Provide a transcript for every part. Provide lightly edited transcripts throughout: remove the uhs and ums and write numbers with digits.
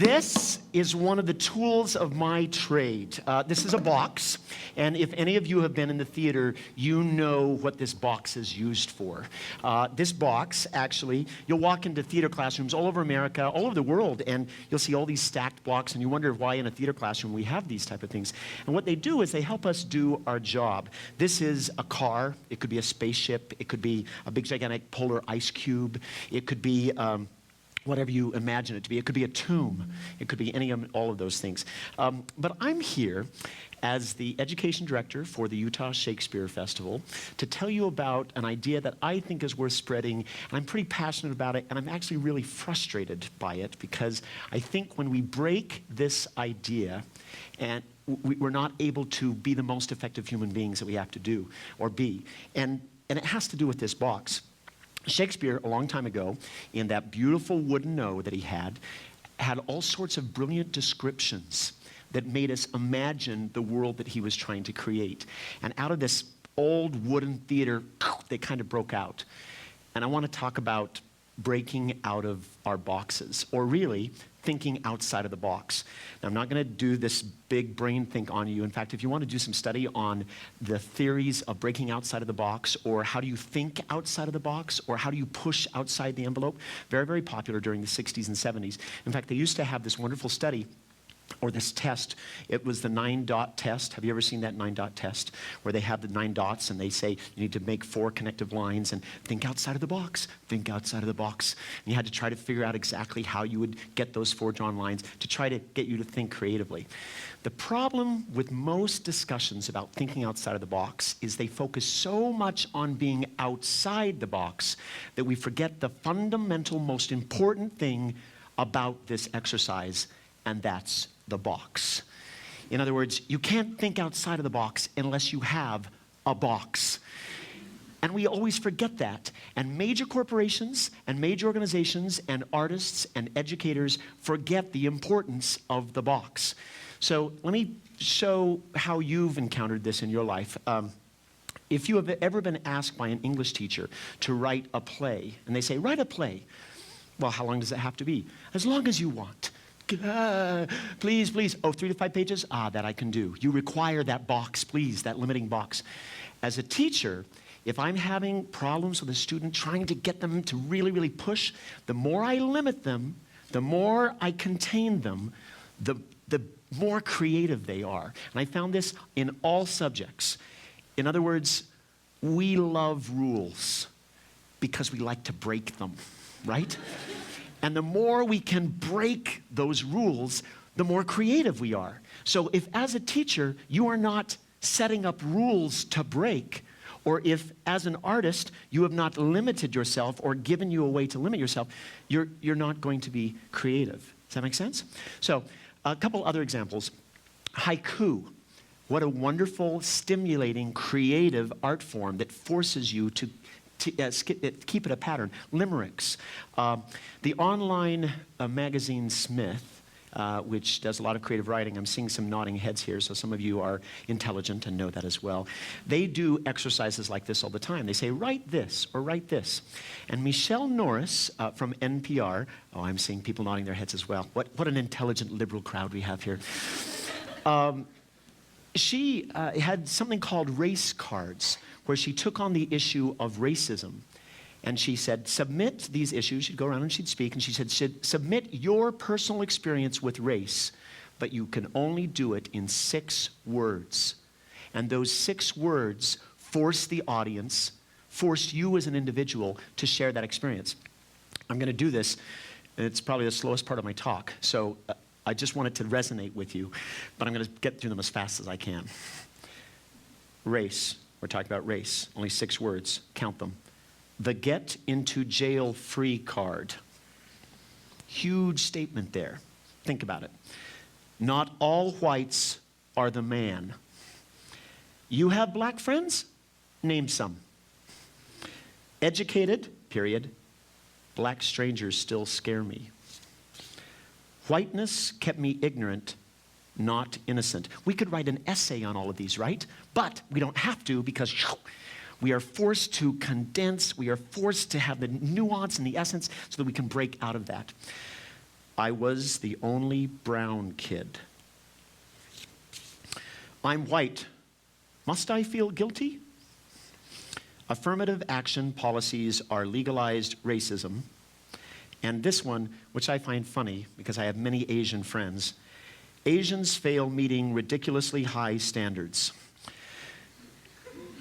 This is one of the tools of my trade. This is a box, and if any of you have been in the theater, you know what this box is used for. This box, actually, you'll walk into theater classrooms all over America, all over the world, and you'll see all these stacked blocks, and you wonder why in a theater classroom we have these type of things. And what they do is they help us do our job. This is a car. It could be a spaceship. It could be a big, gigantic polar ice cube. It could be whatever you imagine it to be. It could be a tomb. It could be all of those things. But I'm here as the education director for the Utah Shakespeare Festival to tell you about an idea that I think is worth spreading. And I'm pretty passionate about it, and I'm actually really frustrated by it because I think when we break this idea and we're not able to be the most effective human beings that we have to do or be. And it has to do with this box. Shakespeare, a long time ago, in that beautiful wooden O that he had all sorts of brilliant descriptions that made us imagine the world that he was trying to create. And out of this old wooden theater, they kind of broke out. And I want to talk about breaking out of our boxes, or really thinking outside of the box. Now, I'm not going to do this big brain think on you. In fact, if you want to do some study on the theories of breaking outside of the box, or how do you think outside of the box, or how do you push outside the envelope, very, very popular during the 60s and 70s. In fact, they used to have this wonderful study, or this test. It was the 9-dot test. Have you ever seen that 9-dot test? Where they have the 9 dots and they say you need to make 4 connective lines and think outside of the box, think outside of the box. And you had to try to figure out exactly how you would get those 4 drawn lines to try to get you to think creatively. The problem with most discussions about thinking outside of the box is they focus so much on being outside the box that we forget the fundamental, most important thing about this exercise, and that's the box. In other words, you can't think outside of the box unless you have a box. And we always forget that. And major corporations and major organizations and artists and educators forget the importance of the box. So let me show how you've encountered this in your life. If you have ever been asked by an English teacher to write a play, and they say, write a play. Well, how long does it have to be? As long as you want. Please, please. Oh, 3 to 5 pages? That I can do. You require that box, please, that limiting box. As a teacher, if I'm having problems with a student, trying to get them to really, really push, the more I limit them, the more I contain them, the more creative they are. And I found this in all subjects. In other words, we love rules because we like to break them, right? And the more we can break those rules, the more creative we are. So if as a teacher, you are not setting up rules to break, or if as an artist, you have not limited yourself or given you a way to limit yourself, you're not going to be creative. Does that make sense? So a couple other examples. Haiku. What a wonderful, stimulating, creative art form that forces you to keep it a pattern. Limericks. The online magazine Smith, which does a lot of creative writing, I'm seeing some nodding heads here, so some of you are intelligent and know that as well. They do exercises like this all the time. They say, write this or write this. And Michelle Norris from NPR, oh, I'm seeing people nodding their heads as well. What an intelligent liberal crowd we have here. She had something called race cards, where she took on the issue of racism. And she said, submit these issues. She'd go around and she'd speak, and she said, submit your personal experience with race, but you can only do it in 6 words. And those 6 words force the audience, force you as an individual to share that experience. I'm going to do this, and it's probably the slowest part of my talk, so I just want it to resonate with you, but I'm going to get through them as fast as I can. Race. We're talking about race. Only 6 words. Count them. The get into jail free card. Huge statement there. Think about it. Not all whites are the man. You have black friends? Name some. Educated, period. Black strangers still scare me. Whiteness kept me ignorant, not innocent. We could write an essay on all of these, right? But we don't have to, because we are forced to condense, we are forced to have the nuance and the essence so that we can break out of that. I was the only brown kid. I'm white. Must I feel guilty? Affirmative action policies are legalized racism. And this one, which I find funny because I have many Asian friends, Asians fail meeting ridiculously high standards.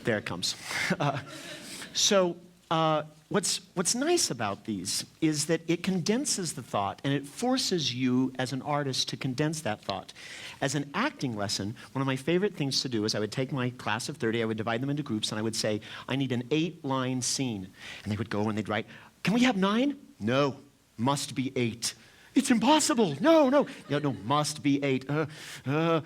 There it comes. What's nice about these is that it condenses the thought and it forces you as an artist to condense that thought. As an acting lesson, one of my favorite things to do is I would take my class of 30, I would divide them into groups, and I would say, I need an 8-line scene. And they would go and they'd write, can we have 9? No, must be 8. It's impossible. No, must be 8. Can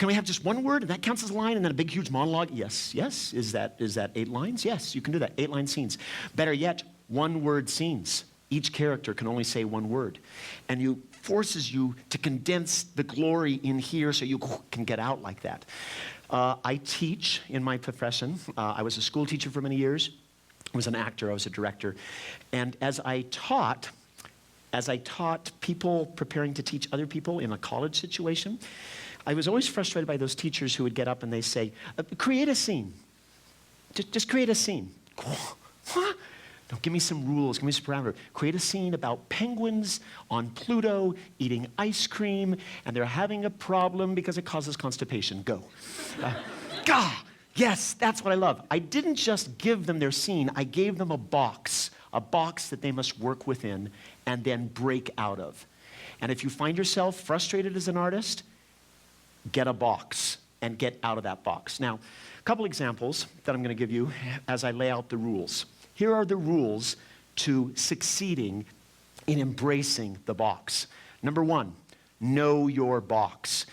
we have just one word and that counts as a line and then a big huge monologue? Yes. Is that 8 lines? Yes, you can do that. 8-line scenes. Better yet, 1-word scenes. Each character can only say 1 word. And it forces you to condense the glory in here so you can get out like that. I teach in my profession. I was a school teacher for many years. I was an actor. I was a director. And as I taught people preparing to teach other people in a college situation, I was always frustrated by those teachers who would get up and they say, create a scene. Just create a scene. What? No, give me some rules, give me some parameters. Create a scene about penguins on Pluto eating ice cream, and they're having a problem because it causes constipation. Go. God, yes, that's what I love. I didn't just give them their scene, I gave them a box that they must work within and then break out of. And if you find yourself frustrated as an artist, get a box and get out of that box. Now, a couple examples that I'm going to give you as I lay out the rules. Here are the rules to succeeding in embracing the box. Number 1, know your box.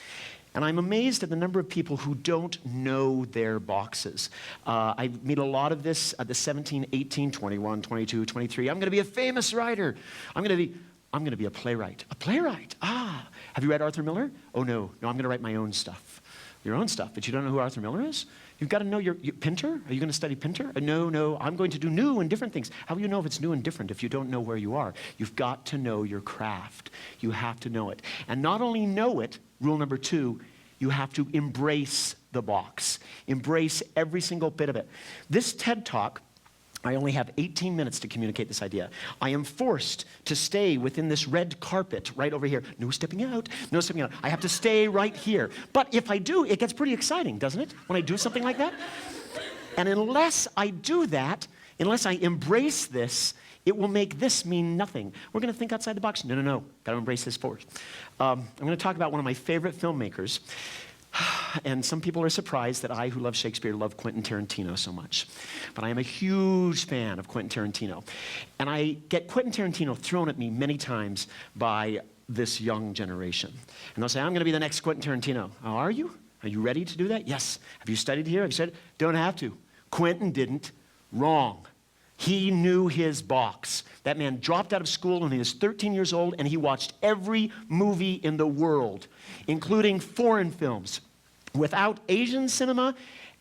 And I'm amazed at the number of people who don't know their boxes. I meet a lot of this at the 17, 18, 21, 22, 23. I'm going to be a famous writer. I'm going to be a playwright. A playwright. Have you read Arthur Miller? Oh, no, I'm going to write my own stuff. Your own stuff, but you don't know who Arthur Miller is? You've got to know your Pinter? Are you going to study Pinter? No, I'm going to do new and different things. How will you know if it's new and different if you don't know where you are? You've got to know your craft. You have to know it. And not only know it, rule number 2, you have to embrace the box. Embrace every single bit of it. This TED Talk, I only have 18 minutes to communicate this idea. I am forced to stay within this red carpet right over here. No stepping out, no stepping out. I have to stay right here. But if I do, it gets pretty exciting, doesn't it? When I do something like that? And unless I do that, unless I embrace this, it will make this mean nothing. We're going to think outside the box. No. Got to embrace this first. I'm going to talk about one of my favorite filmmakers. And some people are surprised that I, who love Shakespeare, love Quentin Tarantino so much. But I am a huge fan of Quentin Tarantino. And I get Quentin Tarantino thrown at me many times by this young generation. And they'll say, I'm going to be the next Quentin Tarantino. Oh, are you? Are you ready to do that? Yes. Have you studied here? Have you studied? Don't have to. Quentin didn't. Wrong. He knew his box. That man dropped out of school when he was 13 years old, and he watched every movie in the world, including foreign films. Without Asian cinema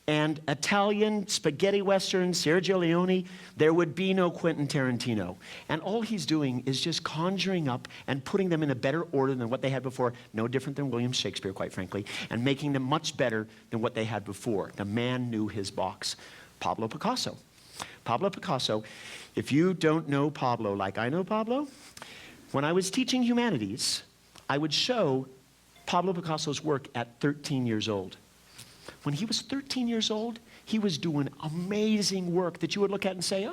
and Italian spaghetti western, Sergio Leone, there would be no Quentin Tarantino. And all he's doing is just conjuring up and putting them in a better order than what they had before, no different than William Shakespeare, quite frankly, and making them much better than what they had before. The man knew his box. Pablo Picasso. Pablo Picasso, if you don't know Pablo like I know Pablo, when I was teaching humanities, I would show Pablo Picasso's work at 13 years old. When he was 13 years old, he was doing amazing work that you would look at and say,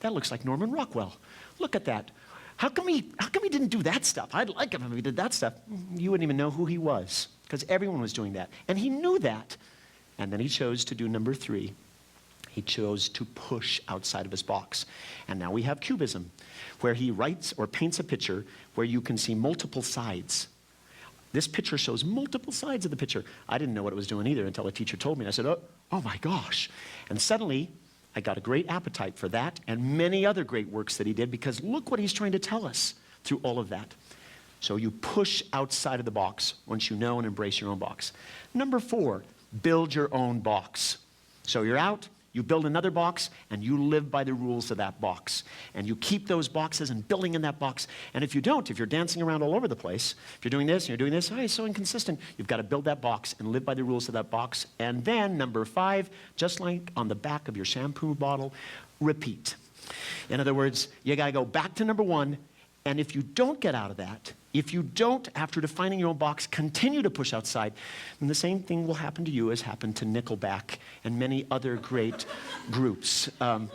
that looks like Norman Rockwell. Look at that. How come he didn't do that stuff? I'd like him if he did that stuff. You wouldn't even know who he was, because everyone was doing that. And he knew that. And then he chose to do number 3. He chose to push outside of his box. And now we have Cubism, where he writes or paints a picture where you can see multiple sides. This picture shows multiple sides of the picture. I didn't know what it was doing either until a teacher told me. And I said, oh my gosh. And suddenly, I got a great appetite for that and many other great works that he did, because look what he's trying to tell us through all of that. So you push outside of the box once you know and embrace your own box. Number 4, build your own box. So you're out. you build another box, and you live by the rules of that box. And you keep those boxes and building in that box. And if you don't, if you're dancing around all over the place, if you're doing this and you're doing this, oh, it's so inconsistent, you've got to build that box and live by the rules of that box. And then, number 5, just like on the back of your shampoo bottle, repeat. In other words, you got to go back to number 1, and if you don't get out of that, if you don't, after defining your own box, continue to push outside, then the same thing will happen to you as happened to Nickelback and many other great groups. I'm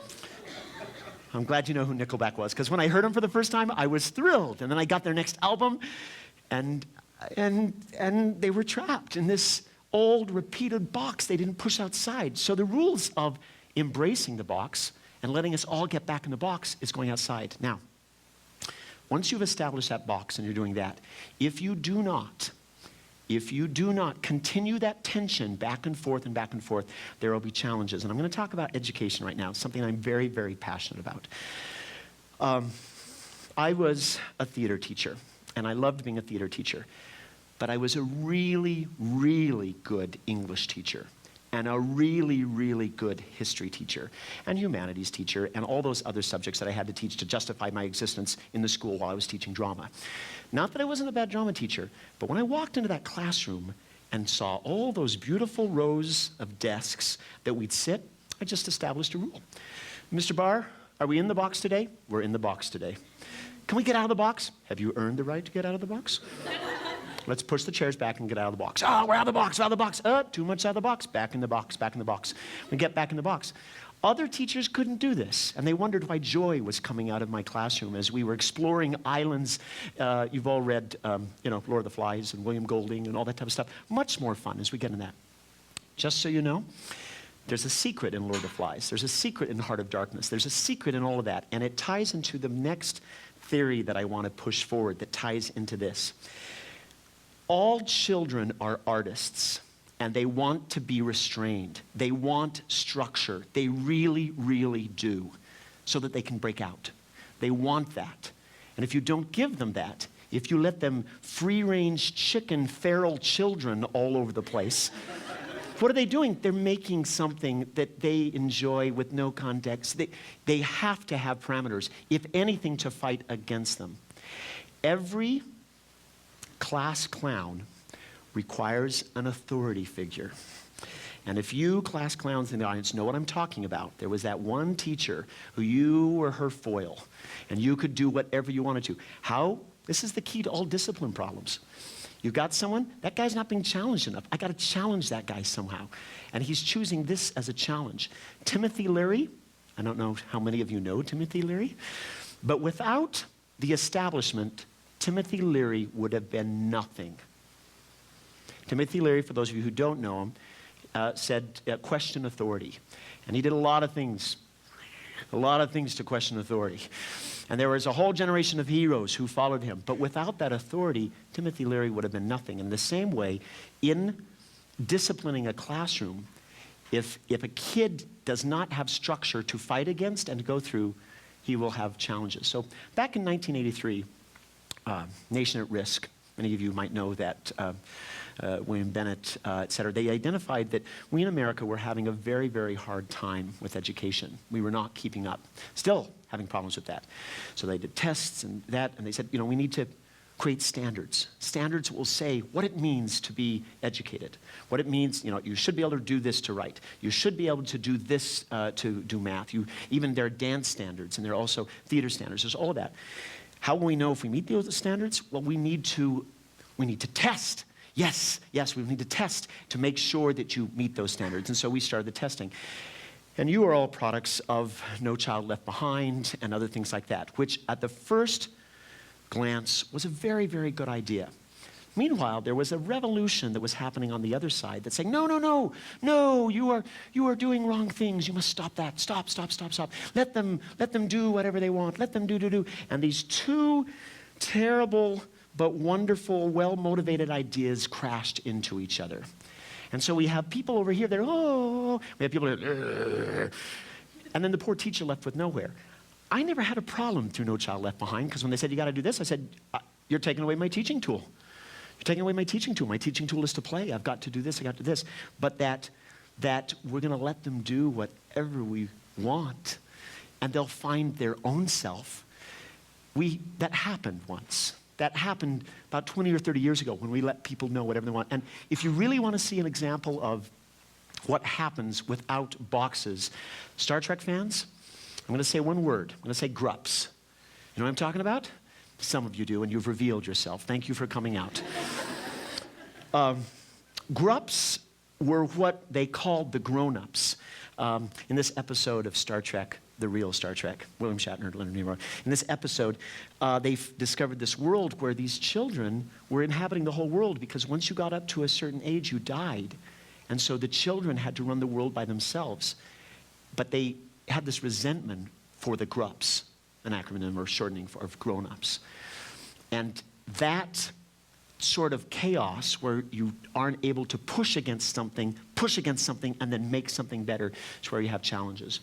glad you know who Nickelback was, because when I heard them for the first time, I was thrilled. And then I got their next album, and they were trapped in this old, repeated box they didn't push outside. So the rules of embracing the box and letting us all get back in the box is going outside. Now, once you've established that box and you're doing that, if you do not continue that tension back and forth, there will be challenges. And I'm going to talk about education right now, something I'm very, very passionate about. I was a theater teacher, and I loved being a theater teacher. But I was a really, really good English teacher, and a really, really good history teacher, and humanities teacher, and all those other subjects that I had to teach to justify my existence in the school while I was teaching drama. Not that I wasn't a bad drama teacher, but when I walked into that classroom and saw all those beautiful rows of desks that we'd sit, I just established a rule. Mr. Bahr, are we in the box today? We're in the box today. Can we get out of the box? Have you earned the right to get out of the box? Let's push the chairs back and get out of the box. Oh, we're out of the box, out of the box. Too much out of the box. Back in the box, back in the box. We get back in the box. Other teachers couldn't do this, and they wondered why joy was coming out of my classroom as we were exploring islands. You've all read, Lord of the Flies and William Golding and all that type of stuff. Much more fun as we get in that. Just so you know, there's a secret in Lord of the Flies. There's a secret in Heart of Darkness. There's a secret in all of that, and it ties into the next theory that I want to push forward that ties into this. All children are artists, and they want to be restrained. They want structure. They really, really do, so that they can break out. They want that. And if you don't give them that, if you let them free-range chicken feral children all over the place, what are they doing? They're making something that they enjoy with no context. They have to have parameters, if anything, to fight against them. Every class clown requires an authority figure. And if you class clowns in the audience know what I'm talking about, there was that one teacher who you were her foil, and you could do whatever you wanted to. How? This is the key to all discipline problems. You got someone, that guy's not being challenged enough. I got to challenge that guy somehow. And he's choosing this as a challenge. Timothy Leary, I don't know how many of you know Timothy Leary, but without the establishment, Timothy Leary would have been nothing. Timothy Leary, for those of you who don't know him, said, question authority. And he did a lot of things to question authority. And there was a whole generation of heroes who followed him. But without that authority, Timothy Leary would have been nothing. In the same way, in disciplining a classroom, if a kid does not have structure to fight against and to go through, he will have challenges. So back in 1983, Nation at Risk, many of you might know that, William Bennett, et cetera, they identified that we in America were having a very, very hard time with education. We were not keeping up, still having problems with that. So they did tests and that, and they said, we need to create standards. Standards will say what it means to be educated, what it means, you should be able to do this to write. You should be able to do this to do math. Even there are dance standards, and there are also theater standards. There's all of that. How will we know if we meet those standards? Well, we need to test. Yes, we need to test to make sure that you meet those standards. And so we started the testing. And you are all products of No Child Left Behind and other things like that, which at the first glance was a very, very good idea. Meanwhile, there was a revolution that was happening on the other side that's saying, no, you are doing wrong things. You must stop that. Stop. Let them do whatever they want. Let them do. And these two terrible but wonderful, well-motivated ideas crashed into each other. And so we have people over here, they're, we have people here, and then the poor teacher left with nowhere. I never had a problem through No Child Left Behind, because when they said, you got to do this, I said, you're taking away my teaching tool. You're taking away my teaching tool. My teaching tool is to play. I've got to do this, I got to do this. But that that we're going to let them do whatever we want, and they'll find their own self. That happened once. That happened about 20 or 30 years ago when we let people know whatever they want. And if you really want to see an example of what happens without boxes, Star Trek fans, I'm going to say one word. I'm going to say grups. You know what I'm talking about? Some of you do, and you've revealed yourself. Thank you for coming out. Grups were what they called the grown-ups. In this episode of Star Trek, the real Star Trek, William Shatner, Leonard Nimoy, in this episode, they discovered this world where these children were inhabiting the whole world, because once you got up to a certain age, you died. And so the children had to run the world by themselves. But they had this resentment for the grups, an acronym or shortening of grown-ups. And that sort of chaos where you aren't able to push against something, and then make something better is where you have challenges.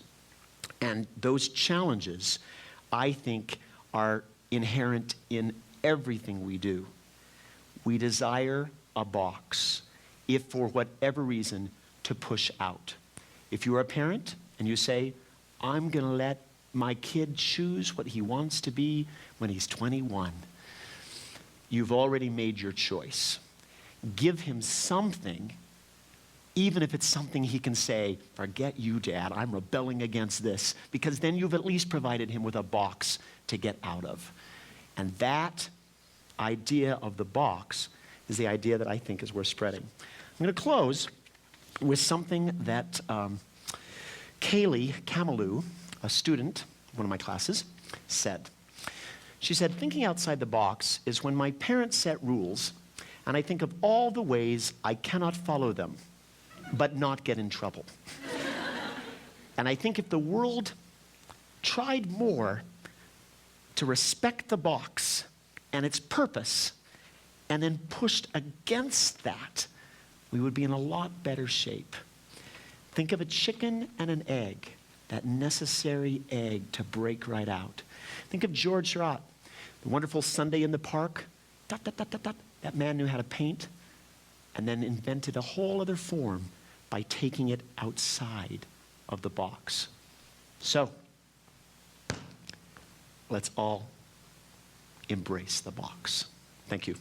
And those challenges, I think, are inherent in everything we do. We desire a box, if for whatever reason, to push out. If you're a parent and you say, I'm going to let my kid choose what he wants to be when he's 21, you've already made your choice. Give him something, even if it's something he can say, forget you, Dad, I'm rebelling against this, because then you've at least provided him with a box to get out of. And that idea of the box is the idea that I think is worth spreading. I'm going to close with something that Kaylee Camelou, a student, one of my classes, said. She said, thinking outside the box is when my parents set rules, and I think of all the ways I cannot follow them, but not get in trouble. And I think if the world tried more to respect the box and its purpose, and then pushed against that, we would be in a lot better shape. Think of a chicken and an egg, that necessary egg to break right out. Think of George Seurat, the wonderful Sunday in the Park. Dot, dot, dot, dot, dot. That man knew how to paint and then invented a whole other form by taking it outside of the box. So, let's all embrace the box. Thank you.